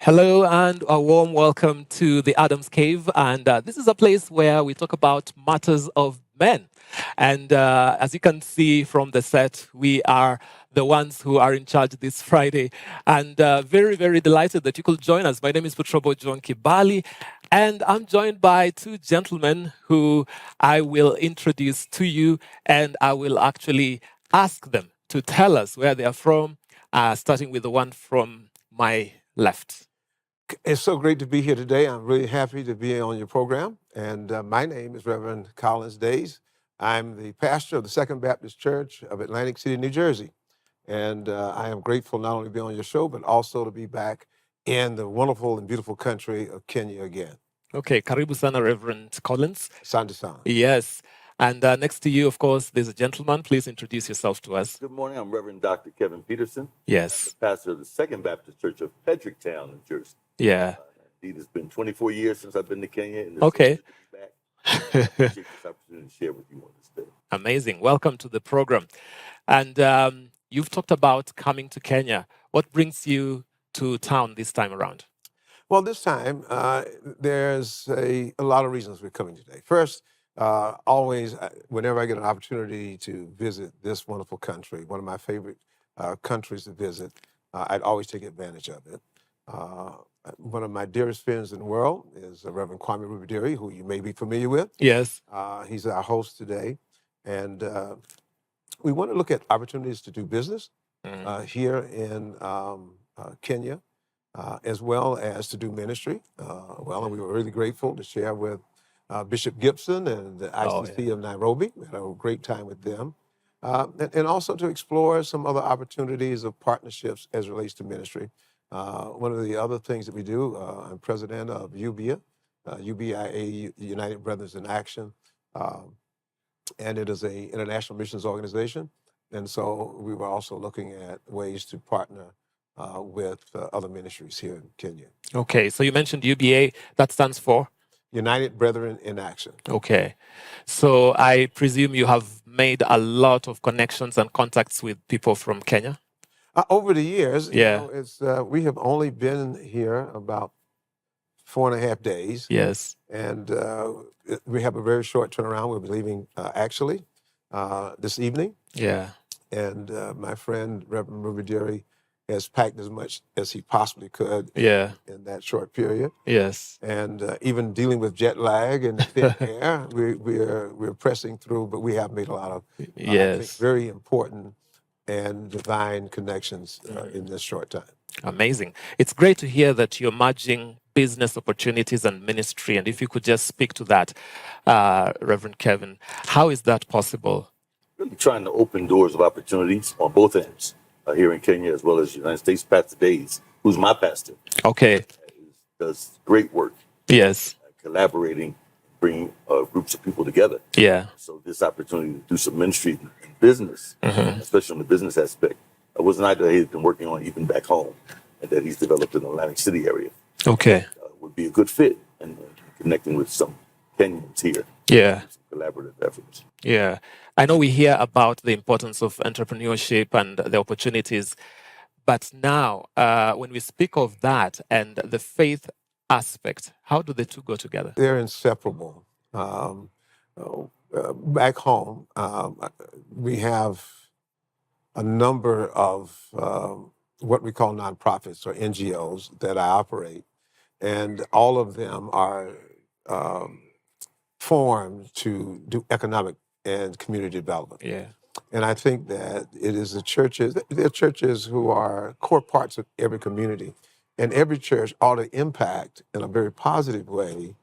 Hello and a warm welcome to the Adams Cave. And this is a place where we talk about matters of men. And as you can see from the set, we are the ones who are in charge this Friday. And very, very delighted that you could join us. My name is Petrobo John Kibali. And I'm joined by two gentlemen who I will introduce to you. And I will actually ask them to tell us where they are from, starting with the one from my left. It's so great to be here today. I'm really happy to be on your program. And my name is Reverend Collins Days. I'm the pastor of the Second Baptist Church of Atlantic City, New Jersey. And I am grateful not only to be on your show, but also to be back in the wonderful and beautiful country of Kenya again. Okay, karibu sana, Reverend Collins. Asante sana. Yes. And next to you, of course, there's a gentleman. Please introduce yourself to us. Good morning. I'm Reverend Dr. Kevin Peterson. Yes. I'm the pastor of the Second Baptist Church of Pedricktown, New Jersey. Yeah. Indeed, it's been 24 years since I've been to Kenya. And Okay. back. I appreciate this opportunity to share with you on this day. Amazing. Welcome to the program. And you've talked about coming to Kenya. What brings you to town this time around? Well, this time, there's a lot of reasons we're coming today. First, always, whenever I get an opportunity to visit this wonderful country, one of my favorite countries to visit, I'd always take advantage of it. One of my dearest friends in the world is Reverend Kwame Rubidiri, who you may be familiar with. Yes. He's our host today. And we want to look at opportunities to do business here in Kenya, as well as to do ministry. And we were really grateful to share with Bishop Gibson and the ICC of Nairobi. We had a great time with them. And also to explore some other opportunities of partnerships as it relates to ministry. One of the other things that we do, I'm president of UBIA, UBIA, United Brothers in Action, and it is an international missions organization. And so we were also looking at ways to partner with other ministries here in Kenya. Okay, so you mentioned UBA, that stands for? United Brethren in Action. Okay, so I presume you have made a lot of connections and contacts with people from Kenya? Over the years, Yeah. we have only been here about 4.5 days. Yes. And we have a very short turnaround. We'll be leaving actually this evening. Yeah. And my friend, Reverend Rubidiri, has packed as much as he possibly could Yeah. in that short period. Yes. And even dealing with jet lag and thin air, we're pressing through, but we have made a lot of I think, Yes. very important and divine connections in this short time. Amazing. It's great to hear that you're merging business opportunities and ministry. And if you could just speak to that, Reverend Kevin, how is that possible? Really trying to open doors of opportunities on both ends, here in Kenya as well as the United States. Pastor Days, who's my pastor, Okay. does great work Yes. collaborating, bringing groups of people together. Yeah. So this opportunity to do some ministry and business, especially on the business aspect, was an idea he's been working on even back home, and that he's developed in the Atlantic City area. Okay. Would be a good fit and connecting with some Kenyans here. Yeah. Some collaborative efforts. Yeah. I know we hear about the importance of entrepreneurship and the opportunities, but now when we speak of that and the faith aspect, how do the two go together? They're inseparable. Back home, we have a number of what we call nonprofits or NGOs that I operate, and all of them are formed to do economic and community development. Yeah. And I think that it is there are churches who are core parts of every community, and every church ought to impact in a very positive way,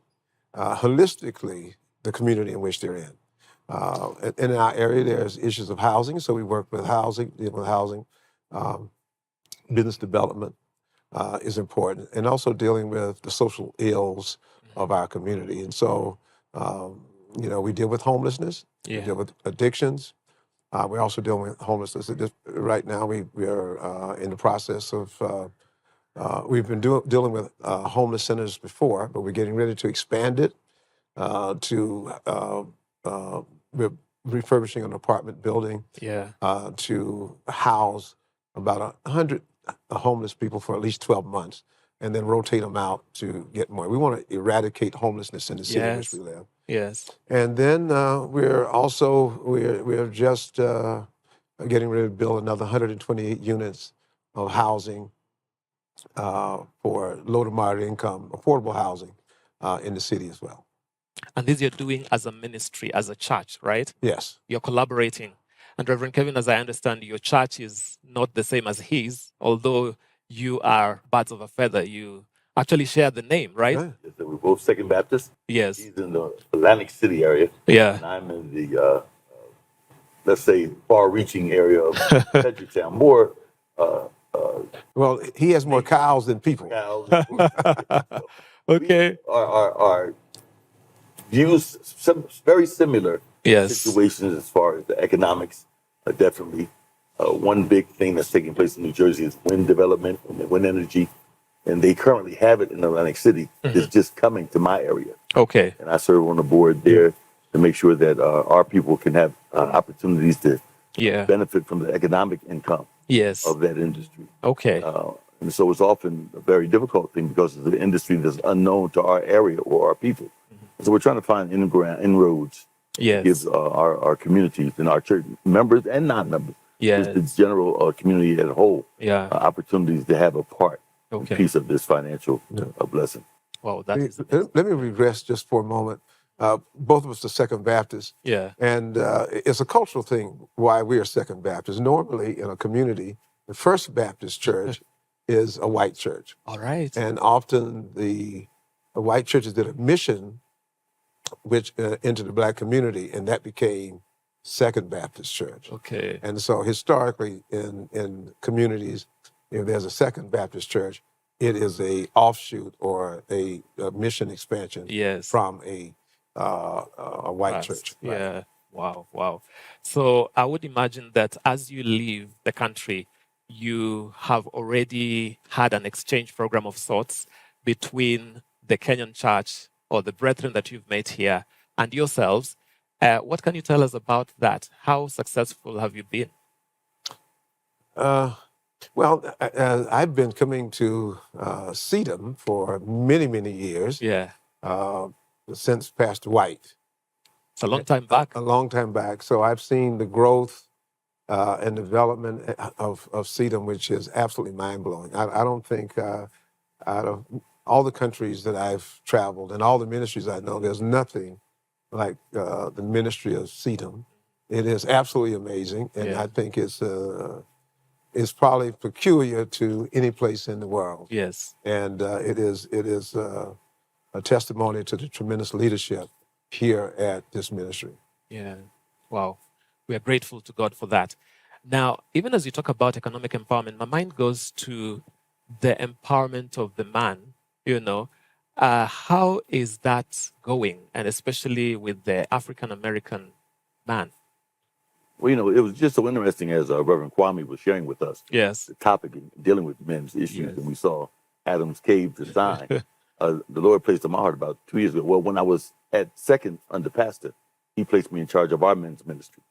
holistically, the community in which they're in. In our area, there's issues of housing, so we work with housing, deal with housing. Business development is important, and also dealing with the social ills of our community. And so, we deal with homelessness, we deal with addictions. We're also dealing with homelessness. Right now, we are in the process of, we've been dealing with homeless centers before, but we're getting ready to expand it we're refurbishing an apartment building to house about 100 homeless people for at least 12 months. and then rotate them out to get more. We want to eradicate homelessness in the city in which Yes. we live. Yes. And then we're just getting ready to build another 128 units of housing for low to moderate income, affordable housing in the city as well. And this you're doing as a ministry, as a church, right? Yes. You're collaborating. And Reverend Kevin, as I understand, your church is not the same as his, although you are birds of a feather. You actually share the name, right? Right. Yes, sir. We're both Second Baptist. Yes. He's in the Atlantic City area, Yeah. and I'm in the let's say far-reaching area of Pedricktown. More Well, he has more cows than people. cows. Okay. Our views very similar Yes. situations as far as the economics. Definitely, one big thing that's taking place in New Jersey is wind development and wind energy, and they currently have it in Atlantic City. It's just coming to my area, Okay. and I serve on the board there to make sure that our people can have opportunities to Yeah. benefit from the economic income Yes. of that industry. Okay. And so it's often a very difficult thing because it's an industry that's unknown to our area or our people. So we're trying to find inroads to Yes. give our communities and our church members and non-members, Yes. just the general community as a whole, Yeah. opportunities to have a part, Okay. piece of this financial blessing. Wow, that is Let me regress just for a moment. Both of us are Second Baptist, yeah. and it's a cultural thing why we are Second Baptist. Normally, in a community, the First Baptist Church is a white church, All right. and often the white churches did a mission which into the black community, and that became Second Baptist Church. Okay. And so historically in communities, if there's a Second Baptist Church, it is a offshoot or a mission expansion Yes. from a white Right. church. Yeah. Wow. Wow. So I would imagine that as you leave the country, you have already had an exchange program of sorts between the Kenyan church or the brethren that you've met here and yourselves. What can you tell us about that? How successful have you been? Well, I've been coming to CEDAM for many, many years, Yeah. since Pastor White. It's a long time back. A long time back. So I've seen the growth and development of CEDAM, which is absolutely mind-blowing. I don't think out of all the countries that I've traveled and all the ministries I know, there's nothing like the ministry of CEDAM. It is absolutely amazing, and Yeah. I think it's probably peculiar to any place in the world. Yes. And it is a testimony to the tremendous leadership here at this ministry. Yeah. Wow. We are grateful to God for that. Now, even as you talk about economic empowerment, my mind goes to the empowerment of the man, you know. How is that going? And especially with the African American man. Well, it was just so interesting as Reverend Kwame was sharing with us Yes. the topic in dealing with men's issues, Yes. and we saw Adam's Cave design. The Lord placed in my heart about 2 years ago. Well, when I was at second under pastor, he placed me in charge of our men's ministry.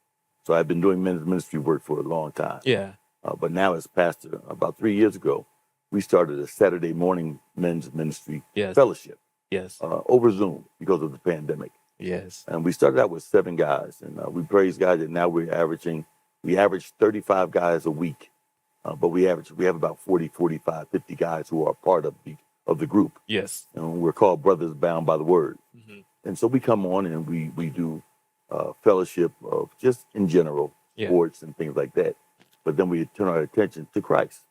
So I've been doing men's ministry work for a long time. Yeah. But now as pastor, about 3 years ago, we started a Saturday morning men's ministry Yes. fellowship Yes. over Zoom because of the pandemic. Yes. And we started out with 7 guys, and we praise God that now we average 35 guys a week, but we have about 40, 45, 50 guys who are part of the group. Yes. And we're called Brothers Bound by the Word. Mm-hmm. And so we come on and we do fellowship of just in general, Yeah. sports and things like that. But then we turn our attention to Christ,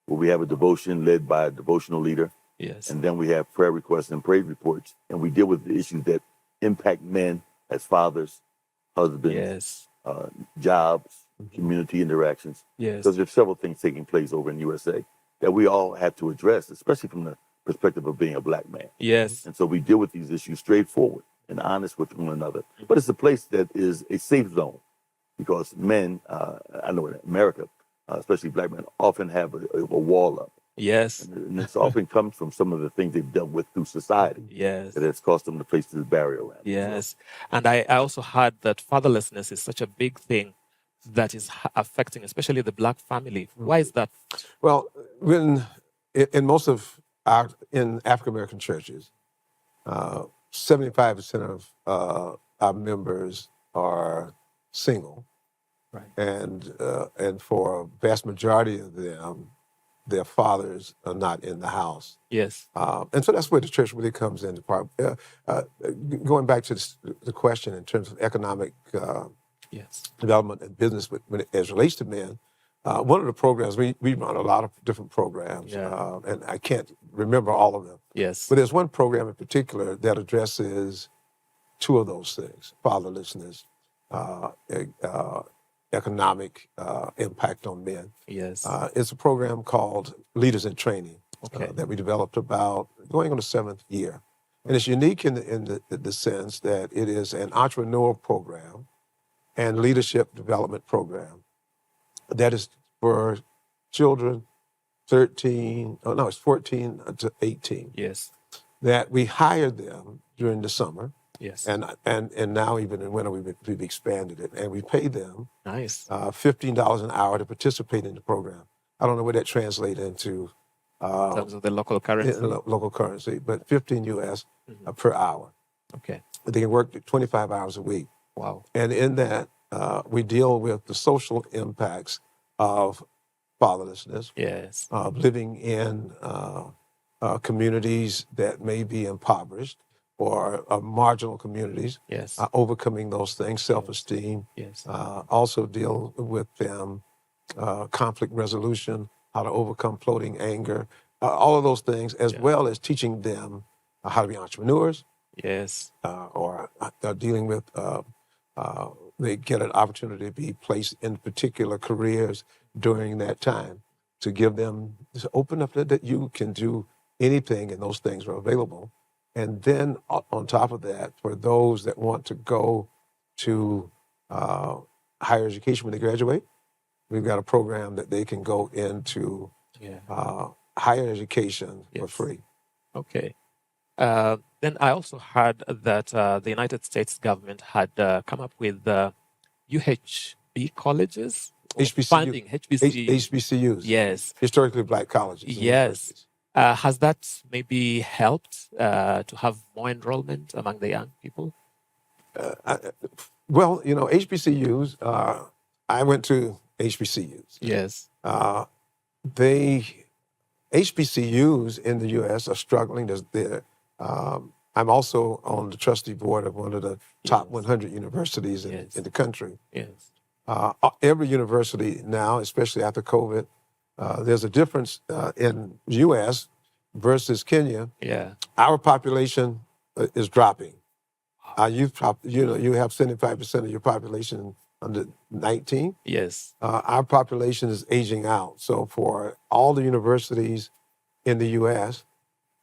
where we have a devotion led by a devotional leader. Yes. And then we have prayer requests and praise reports. And we deal with the issues that impact men as fathers, husbands, Yes. jobs, community interactions. Yes. Because there's several things taking place over in USA that we all have to address, especially from the perspective of being a black man. Yes. And so we deal with these issues straightforward and honest with one another. But it's a place that is a safe zone because men, I know in America, especially black men, often have a wall up. Yes. And this often comes from some of the things they've dealt with through society Yes. that has caused them to place this barrier around. Yes. And I also heard that fatherlessness is such a big thing that is affecting, especially the black family. Why is that? Well, in most of in African American churches, 75% of our members are single, Right. and for a vast majority of them, their fathers are not in the house. Yes. And so that's where the church really comes into part. Going back to the question in terms of economic Yes. development and business as relates to men, one of the programs, we run a lot of different programs, Yeah. and I can't remember all of them. Yes. But there's one program in particular that addresses two of those things: fatherlessness, economic impact on men. Yes. It's a program called Leaders in Training Okay. that we developed about going on the 7th year. And it's unique in the sense that it is an entrepreneurial program and leadership development program that is for children 14 to 18, Yes. that we hired them during the summer. Yes. And now even in winter we've expanded it, and we pay them Nice. $15 an hour to participate in the program. I don't know what that translates into In terms of the local currency. local currency, but 15 US Mhm. per hour. Okay. They can work 25 hours a week. Wow. And in that, we deal with the social impacts of fatherlessness, Yes. of living in communities that may be impoverished or marginal communities, Yes. overcoming those things, self-esteem. Yes. Also deal with them, conflict resolution, how to overcome floating anger, all of those things, as Yeah. well as teaching them how to be entrepreneurs, Yes. or dealing with, they get an opportunity to be placed in particular careers during that time, to give them, to open up that you can do anything and those things are available. And then on top of that, for those that want to go to higher education when they graduate, we've got a program that they can go into Yeah. higher education for Yes. free. Okay. Then I also heard that the United States government had come up with UHB colleges, or funding HBCU. HBCUs, Yes. historically black colleges and Yes. universities. Has that maybe helped to have more enrollment among the young people? Well, HBCUs, I went to HBCUs. Yes. HBCUs in the U.S. are struggling. I'm also on the trustee board of one of the top Yes. 100 universities Yes. in the country. Yes. Every university now, especially after COVID, there's a difference in U.S. versus Kenya. Yeah. Our population is dropping. Our youth, you have 75% of your population under 19. Yes. Our population is aging out. So for all the universities in the U.S.,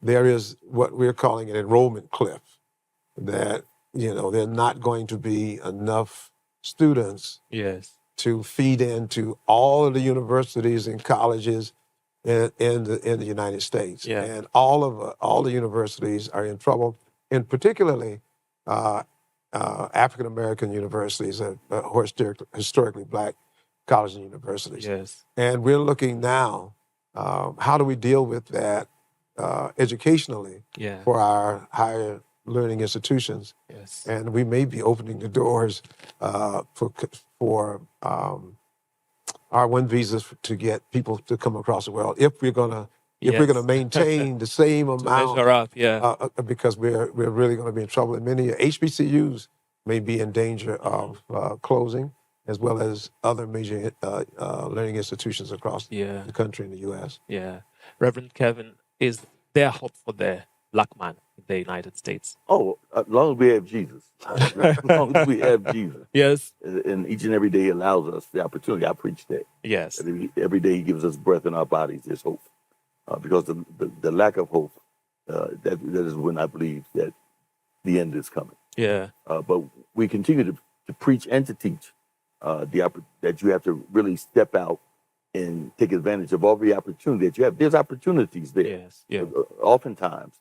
there is what we're calling an enrollment cliff, that, there are not going to be enough students Yes. to feed into all of the universities and colleges in the United States. Yeah. And all the universities are in trouble, and particularly African American universities, historically black colleges and universities. Yes. And we're looking now, how do we deal with that educationally Yeah. for our higher learning institutions? Yes. And we may be opening the doors for R1 visas to get people to come across the world, if we're gonna Yes. maintain the same To amount, measure up. Yeah. because we're really going to be in trouble. And many HBCUs may be in danger of closing, as well as other major learning institutions across Yeah. the country in the U.S. Yeah. Reverend Kevin, is there hope for the black man in the United States? Oh, as long as we have Jesus, as long as we have Jesus, Yes. and each and every day He allows us the opportunity. I preach that. Yes. Every day He gives us breath in our bodies. There's hope, because the lack of hope, that is when I believe that the end is coming. Yeah. But we continue to preach and to teach that you have to really step out and take advantage of every opportunity that you have. There's opportunities there. Yes. Yeah. Oftentimes,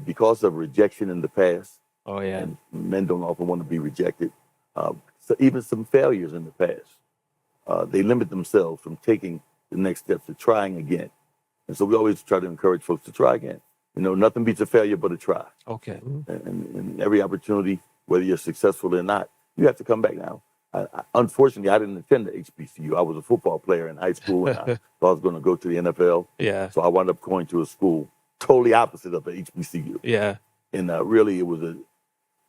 because of rejection in the past, Oh yeah. and men don't often want to be rejected. So even some failures in the past, they limit themselves from taking the next steps to trying again. And so we always try to encourage folks to try again. Nothing beats a failure but a try. Okay. And every opportunity, whether you're successful or not, you have to come back now. Unfortunately, I didn't attend the HBCU. I was a football player in high school, and I thought I was going to go to the NFL. Yeah. So I wound up going to a school totally opposite of the HBCU. Yeah. And really, it was a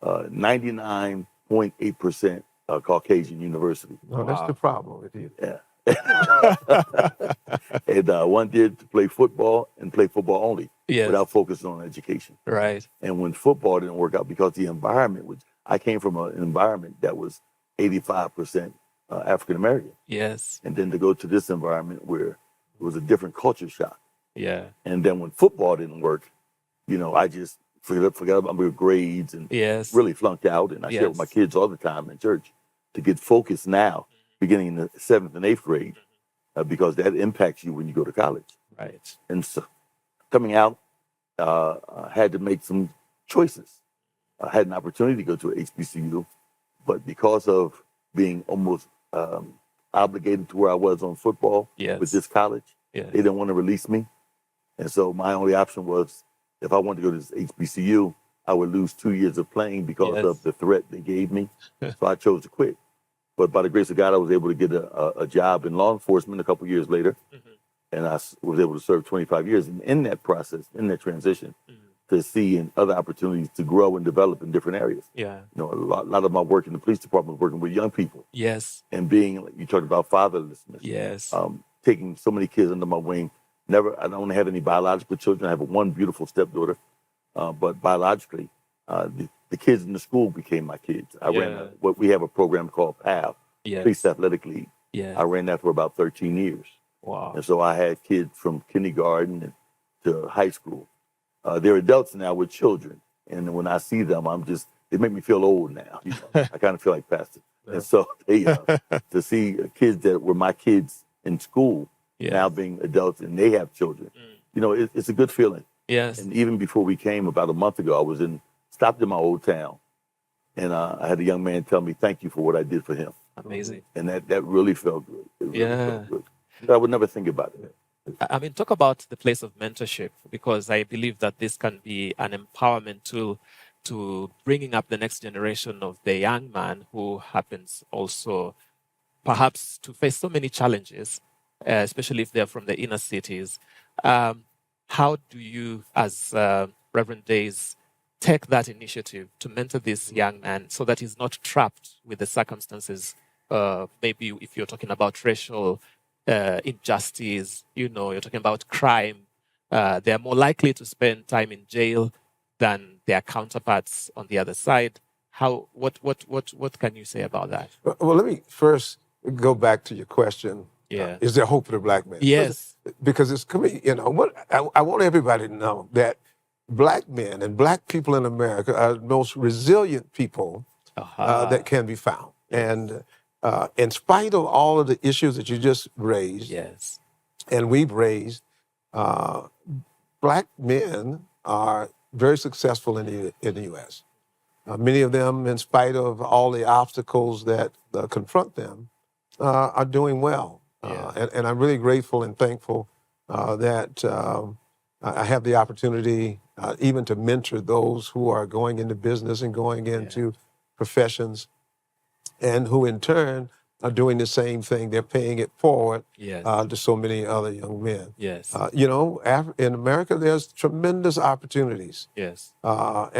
99.8% Caucasian university. No, that's the problem with you. Yeah. And wanted to play football and play football only Yes. without focusing on education. Right. And when football didn't work out because the environment was, I came from an environment that was 85% African American. Yes. And then to go to this environment where it was a different culture shock. Yeah. And then when football didn't work, I just forgot about my grades and Yes. really flunked out. And I share with my kids all the time in church to get focused now, beginning in the 7th and 8th grade, because that impacts you when you go to college. Right. And so coming out, I had to make some choices. I had an opportunity to go to a HBCU, but because of being almost obligated to where I was on football Yes. with this college, Yeah. they didn't want to release me. And so my only option was, if I wanted to go to this HBCU, I would lose 2 years of playing because Yes. of the threat they gave me. So I chose to quit. But by the grace of God, I was able to get a job in law enforcement a couple years later. And I was able to serve 25 years. And in that process, in that transition, to see and other opportunities to grow and develop in different areas. Yeah. A lot of my work in the police department was working with young people Yes. and being, like you talked about, fatherlessness. Yes. Taking so many kids under my wing. I don't have any biological children. I have one beautiful stepdaughter, but biologically, the kids in the school became my kids. I ran we have a program called PAL, Yes. Police Athletic League. Yeah. I ran that for about 13 years. Wow. And so I had kids from kindergarten to high school. They're adults now with children. And when I see them, they make me feel old now. I kind of feel like Pastor. And so to see kids that were my kids in school now being adults and they have children, it's a good feeling. Yes. And even before we came, about a month ago, I stopped in my old town. And I had a young man tell me, thank you for what I did for him. Amazing. And that really felt good. It really felt good. I would never think about it. I mean, talk about the place of mentorship, because I believe that this can be an empowerment tool to bringing up the next generation of the young man who happens also perhaps to face so many challenges, especially if they're from the inner cities. How do you, as Reverend Days, take that initiative to mentor this young man so that he's not trapped with the circumstances? Maybe if you're talking about racial injustice, you're talking about crime, they're more likely to spend time in jail than their counterparts on the other side. What can you say about that? Well, let me first go back to your question. Yeah. Is there hope for the black man? Yes. Because it's coming, what I want everybody to know that black men and black people in America are the most resilient people that can be found. And in spite of all of the issues that you just raised, Yes. and we've raised, black men are very successful in the U.S. Many of them, in spite of all the obstacles that confront them, are doing well. And I'm really grateful and thankful that I have the opportunity even to mentor those who are going into business and going into professions, and who in turn are doing the same thing. They're paying it forward to so many other young men. Yes. In America, there's tremendous opportunities. Yes. But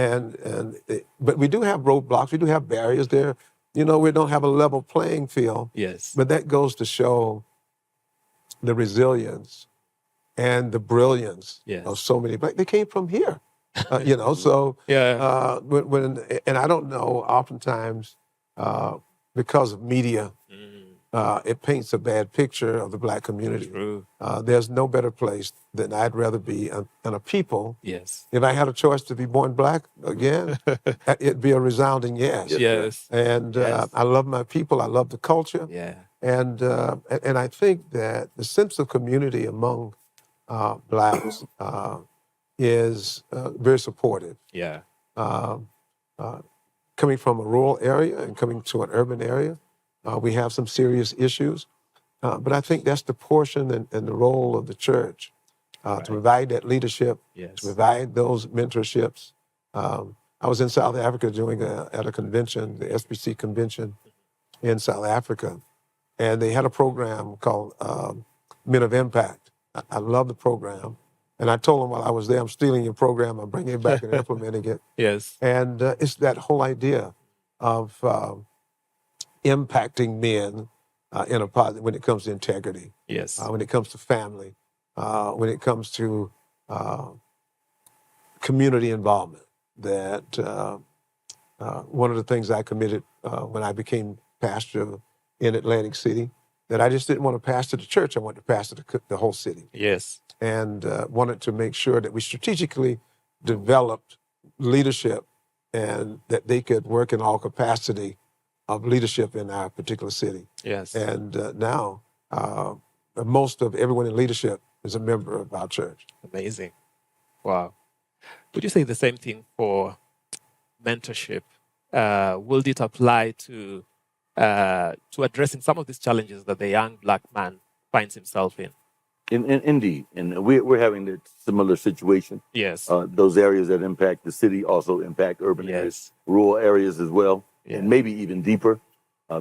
we do have roadblocks. We do have barriers there. We don't have a level playing field. Yes. But that goes to show the resilience and the brilliance of so many black. They came from here, So and I don't know. Oftentimes, because of media, it paints a bad picture of the black community. True. There's no better place than I'd rather be in a people. Yes. If I had a choice to be born black again, it'd be a resounding yes. Yes. And I love my people. I love the culture. Yeah. And I think that the sense of community among blacks is very supportive. Yeah. Coming from a rural area and coming to an urban area, we have some serious issues. But I think that's the portion and the role of the church to Right. provide that leadership, to Yes. provide those mentorships. I was in South Africa at a convention, the SBC convention in South Africa, and they had a program called Men of Impact. I love the program. And I told them while I was there, I'm stealing your program, I'm bringing it back and implementing it. Yes. And it's that whole idea of impacting men in a positive when it comes to integrity, Yes. when it comes to family, when it comes to community involvement. That one of the things I committed when I became pastor in Atlantic City, that I just didn't want to pastor the church, I wanted to pastor the whole city. Yes. And wanted to make sure that we strategically developed leadership and that they could work in all capacity of leadership in our particular city. Yes. And now most of everyone in leadership is a member of our church. Amazing. Wow. Would you say the same thing for mentorship? Will it apply to addressing some of these challenges that the young black man finds himself in? Indeed, and we're having a similar situation. Yes. Those areas that impact the city also impact urban areas, Yes. rural areas as well, Yeah. and maybe even deeper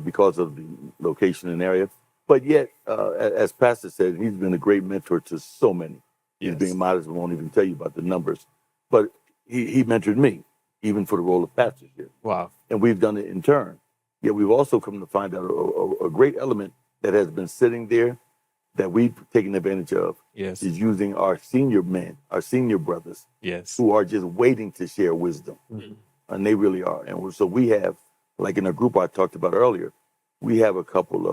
because of the location and area. But yet, as Pastor said, he's been a great mentor to so many. He's Yes. being modest, we won't even tell you about the numbers. But he mentored me, even for the role of pastor here. Wow. And we've done it in turn. Yet we've also come to find out a great element that has been sitting there that we've taken advantage of Yes. is using our senior men, our senior brothers, Yes. who are just waiting to share wisdom. Mhm. And they really are. And so we have, like in a group I talked about earlier, we have a couple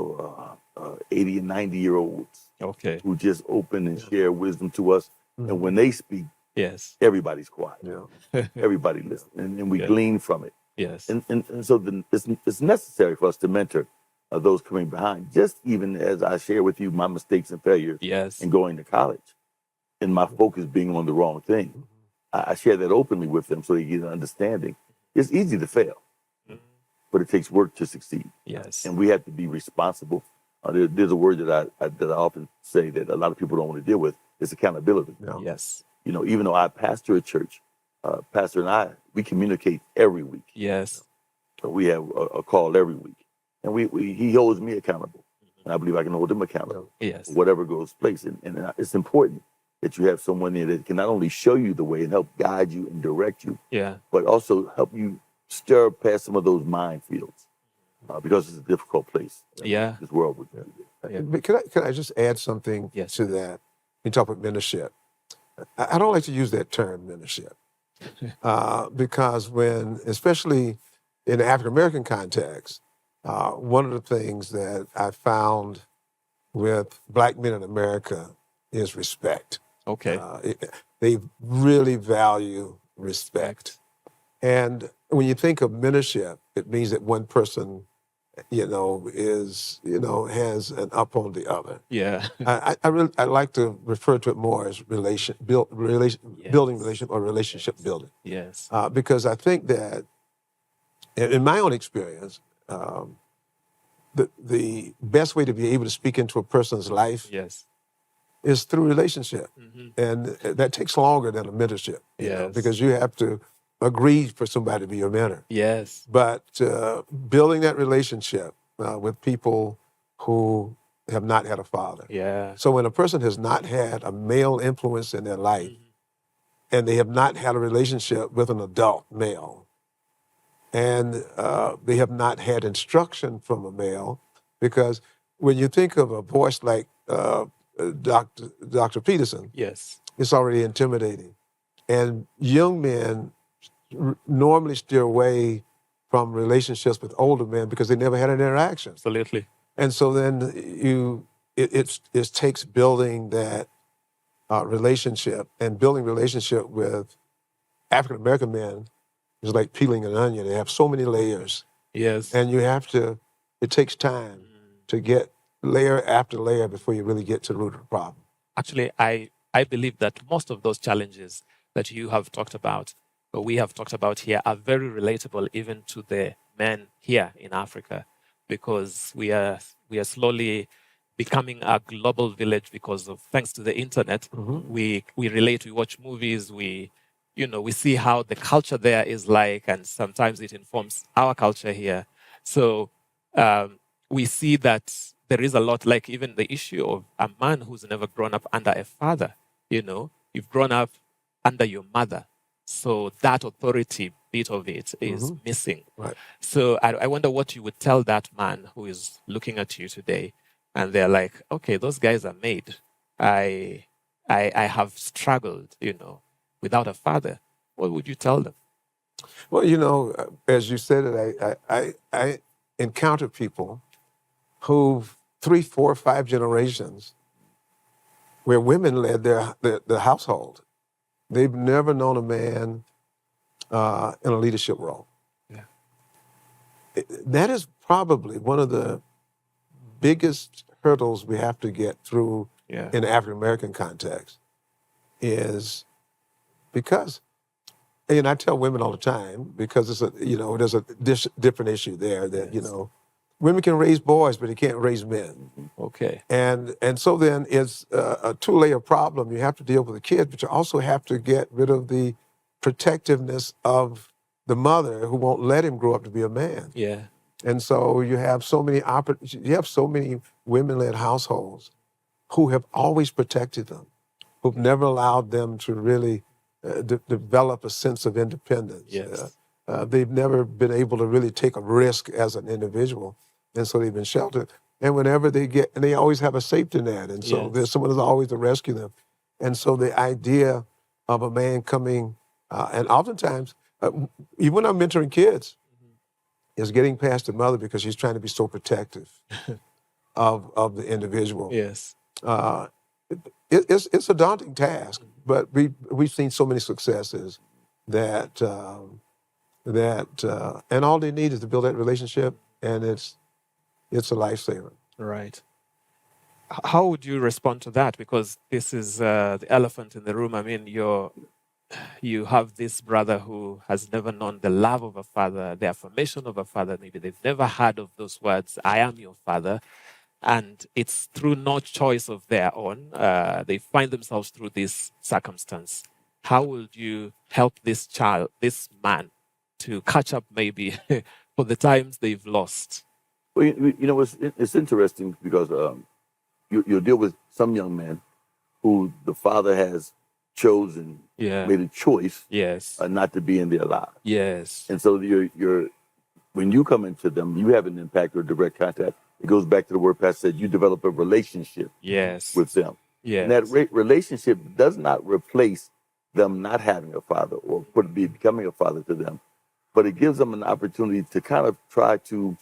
of 80 and 90-year-olds Okay. who just open and share wisdom to us. And when they speak, Yes. everybody's quiet. Yeah. Everybody listens. And we Yeah. glean from it. Yes. And so it's necessary for us to mentor those coming behind, just even as I share with you my mistakes and failures Yes. in going to college and my focus being on the wrong thing. I share that openly with them so they get an understanding. It's easy to fail, but it takes work to succeed. Yes. And we have to be responsible. There's a word that I often say that a lot of people don't want to deal with. It's accountability. Yeah. Yes. You know, even though I pastor a church, Pastor and I, we communicate every week. Yes. So we have a call every week. And he holds me accountable. And I believe I can hold him accountable. Yes. For whatever goes place. And it's important that you have someone there that can not only show you the way and help guide you and direct you, Yeah. but also help you stir past some of those minefields. Because it's a difficult place. Yeah. This world would Yeah. But can I just add something Yes. to that? You talk about mentorship. I don't like to use that term, mentorship, because especially in the African American context, one of the things that I found with black men in America is respect. Okay. They really value respect. And when you think of mentorship, it means that one person, has an up on the other. Yeah. I like to refer to it more as building relation or relationship building, Yes. because I think that in my own experience, the best way to be able to speak into a person's life Yes. is through relationship, Mhm. and that takes longer than a mentorship, Yes. because you have to agree for somebody to be your mentor. Yes. But building that relationship with people who have not had a father. Yeah. So when a person has not had a male influence in their life, and they have not had a relationship with an adult male, and they have not had instruction from a male, because when you think of a voice like Dr. Peterson, Yes. it's already intimidating. And young men normally steer away from relationships with older men because they never had an interaction. Absolutely. And so then it takes building that relationship, and building relationship with African American men is like peeling an onion. They have so many layers, Yes. and it takes time to get layer after layer before you really get to the root of the problem. Actually, I believe that most of those challenges that you have talked about, or we have talked about here, are very relatable even to the men here in Africa, because we are slowly becoming a global village because of thanks to the internet. We relate, we watch movies, we see how the culture there is like, and sometimes it informs our culture here. So we see that there is a lot, like even the issue of a man who's never grown up under a father. You've grown up under your mother, so that authority bit of it is missing. Right. So I wonder what you would tell that man who is looking at you today, and they're like, okay, those guys are made. I have struggled, without a father. What would you tell them? Well, as you said it, I encounter people who 3, 4, 5 generations where women led their household. They've never known a man in a leadership role. Yeah. That is probably one of the biggest hurdles we have to get through in the African American context, is because, and I tell women all the time, because it's there's a different issue there that women can raise boys, but they can't raise men. Okay. And so then it's a two-layer problem. You have to deal with the kid, but you also have to get rid of the protectiveness of the mother who won't let him grow up to be a man. Yeah. And so you have so many women-led households who have always protected them, who've never allowed them to really develop a sense of independence. Yes. They've never been able to really take a risk as an individual, and so they've been sheltered. And whenever and they always have a safety net, and so there's someone who's always to rescue them. And so the idea of a man coming, and oftentimes, even when I'm mentoring kids, is getting past the mother because she's trying to be so protective of the individual. Yes. It's a daunting task, but we've seen so many successes that and all they need is to build that relationship, and it's a lifesaver. Right. How would you respond to that? Because this is the elephant in the room. I mean, you have this brother who has never known the love of a father, the affirmation of a father. Maybe they've never heard of those words, I am your father. And it's through no choice of their own. They find themselves through this circumstance. How would you help this man, to catch up maybe for the times they've lost? Well, it's interesting because you'll deal with some young men who the father has chosen, made a choice, not to be in their lives. Yes. And so when you come into them, you have an impact or direct contact. It goes back to the word Pastor said, you develop a relationship with them. Yes. And that relationship does not replace them not having a father or becoming a father to them, but it gives them an opportunity to kind of try to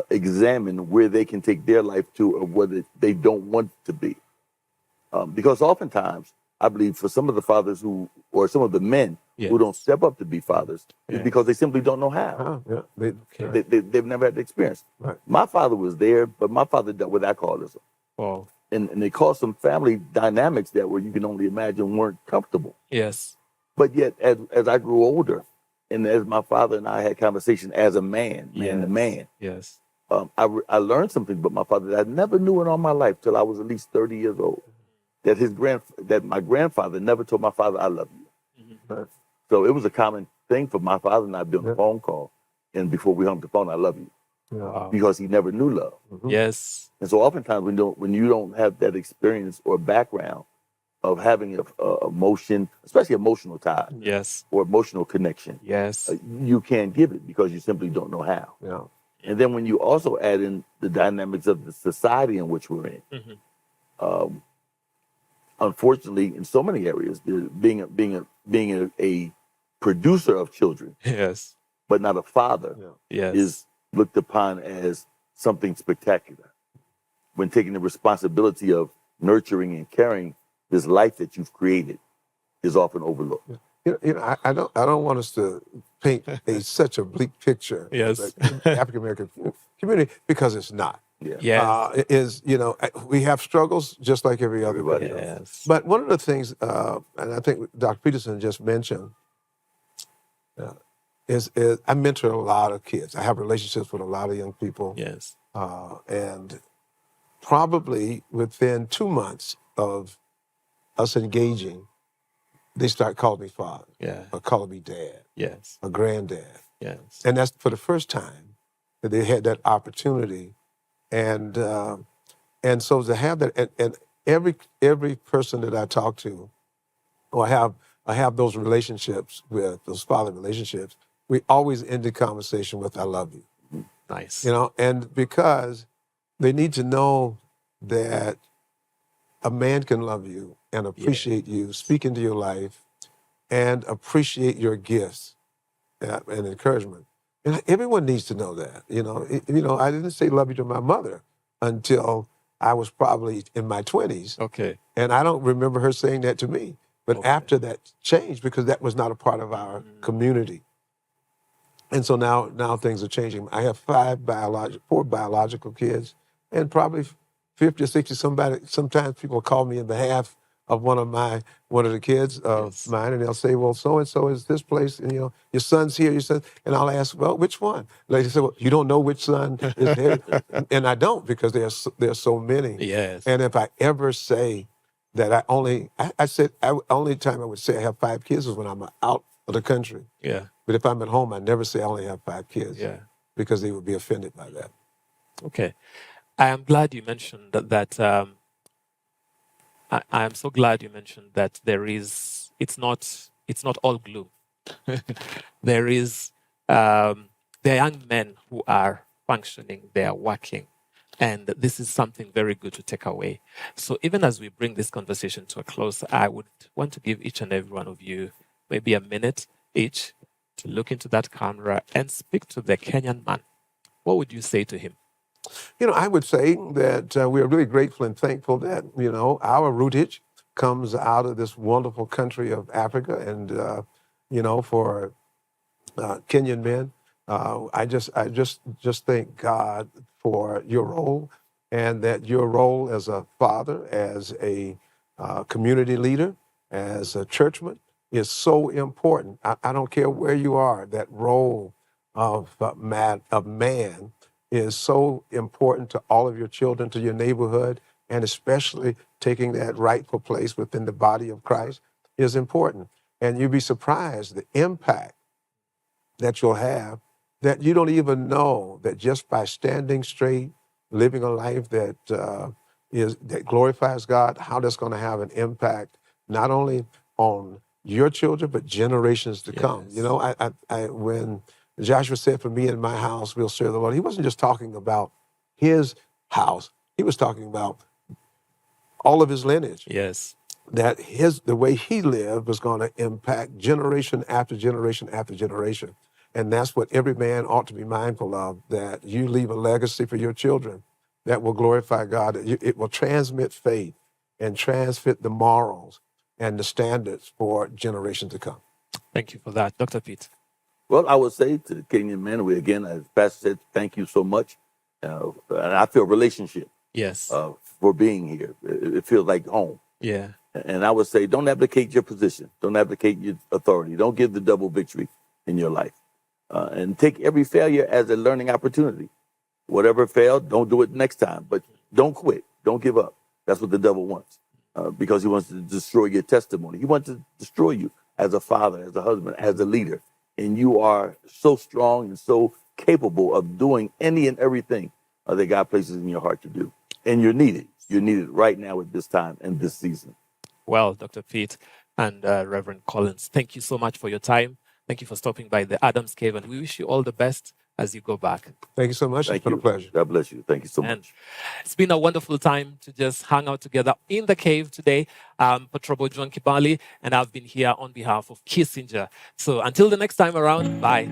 examine where they can take their life to or whether they don't want to be. Because oftentimes, I believe for some of the fathers or some of the men who don't step up to be fathers, is because they simply don't know how. They've never had the experience. Right. My father was there, but my father dealt with alcoholism. Wow. And they caused some family dynamics that where you can only imagine weren't comfortable. Yes. But yet, as I grew older, and as my father and I had conversation as a man to man, yes, I learned something about my father that I never knew in all my life till I was at least 30 years old. That my grandfather never told my father, I love you. Right. So it was a common thing for my father and I to be on a phone call, and before we hung the phone, I love you. Yeah. Because he never knew love. Yes. And so oftentimes when you don't have that experience or background of having a emotion, especially emotional tie, or emotional connection, you can't give it because you simply don't know how. Yeah. And then when you also add in the dynamics of the society in which we're in, unfortunately, in so many areas, being a producer of children, but not a father, is looked upon as something spectacular. When taking the responsibility of nurturing and carrying this life that you've created is often overlooked. I don't want us to paint such a bleak picture of the African American community, because it's not. We have struggles just like everybody else. But one of the things, and I think Dr. Peterson just mentioned, is I mentor a lot of kids. I have relationships with a lot of young people. Yes. And probably within 2 months of us engaging, they start calling me father, Yeah. or calling me dad, Yes. or granddad. Yes. And that's for the first time that they had that opportunity. And so to have that, and every person that I talk to, or I have those relationships with, those father relationships, we always end the conversation with "I love you." Nice. You know, and because they need to know that a man can love you and appreciate you, speak into your life, and appreciate your gifts and encouragement. And everyone needs to know that. I didn't say love you to my mother until I was probably in my 20s. Okay. And I don't remember her saying that to me. But Okay. after that changed, because that was not a part of our community. And so now things are changing. I have four biological kids, and probably 50 or 60 sometimes people call me in behalf of one of the kids of Yes. mine, and they'll say, well, so and so is this place, and your son's here, and I'll ask, well, which one? Like they say, well, you don't know which son is there, and I don't, because there's so many. Yes. And if I ever say that I said only time I would say I have 5 kids is when I'm out of the country. Yeah. But if I'm at home, I never say I only have 5 kids. Yeah. Because they would be offended by that. Okay. I am glad you mentioned that. I am so glad you mentioned that it's not all gloom. There is there are young men who are functioning, they are working, and this is something very good to take away. So even as we bring this conversation to a close, I would want to give each and every one of you maybe a minute each to look into that camera and speak to the Kenyan man. What would you say to him? I would say that we are really grateful and thankful that, our rootage comes out of this wonderful country of Africa. And, for Kenyan men, I just thank God for your role, and that your role as a father, as a community leader, as a churchman is so important. I don't care where you are, that role of man is so important to all of your children, to your neighborhood, and especially taking that rightful place within the body of Christ is important. And you'd be surprised the impact that you'll have, that you don't even know, that just by standing straight, living a life that that glorifies God, how that's going to have an impact not only on your children but generations to come. Yes. When Joshua said, "For me and my house, we'll serve the Lord," he wasn't just talking about his house; he was talking about all of his lineage. Yes. That the way he lived was going to impact generation after generation after generation. And that's what every man ought to be mindful of, that you leave a legacy for your children that will glorify God. It will transmit faith and transmit the morals and the standards for generations to come. Thank you for that. Dr. Pete. Well, I would say to the Kenyan men, again, as Pastor said, thank you so much. And I feel relationship Yes. for being here. It feels like home. Yeah. And I would say, don't abdicate your position. Don't abdicate your authority. Don't give the double victory in your life. And take every failure as a learning opportunity. Whatever failed, don't do it next time. But don't quit. Don't give up. That's what the devil wants. Because he wants to destroy your testimony. He wants to destroy you as a father, as a husband, as a leader. And you are so strong and so capable of doing any and everything that God places in your heart to do. And you're needed. You're needed right now at this time and this season. Well, Dr. Pete and Reverend Collins, thank you so much for your time. Thank you for stopping by the Adams Cave, and we wish you all the best as you go back. Thank you so much. Thank It's been you. a pleasure. God bless you. Thank you so And much. it's been a wonderful time to just hang out together in the cave today. Patrobo John Kibali, and I've been here on behalf of Kissinger. So until the next time around, bye.